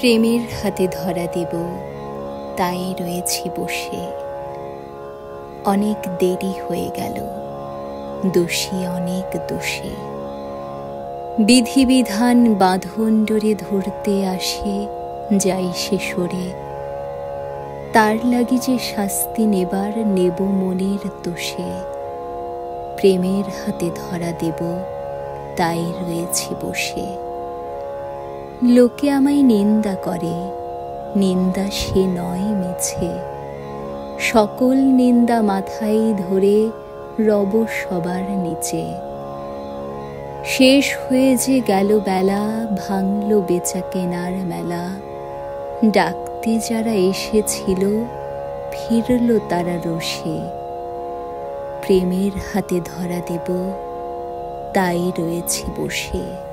প্রেমের হাতে ধরা দেব, তাই রয়েছি বসে। অনেক দেরি হয়ে গেল, দোষী অনেক দোষে। বিধিবিধান বাঁধন ডোরে ধরতে আসে, যাই সে সরে। তার লাগি যে শাস্তি নেবার নেব মনের দোষে। প্রেমের হাতে ধরা দেব, তাই রয়েছি বসে। লোকে আমায় নিন্দা করে, নিন্দা সে নয় মিছে। সকল নিন্দা মাথায় ধরে রব সবার নিচে। শেষ হয়ে যে গেল বেলা, ভাঙল বেচা কেনার মেলা। ডাকতে যারা এসেছিল, ফিরল তারা রোষে। প্রেমের হাতে ধরা দেব, তাই রয়েছি বসে।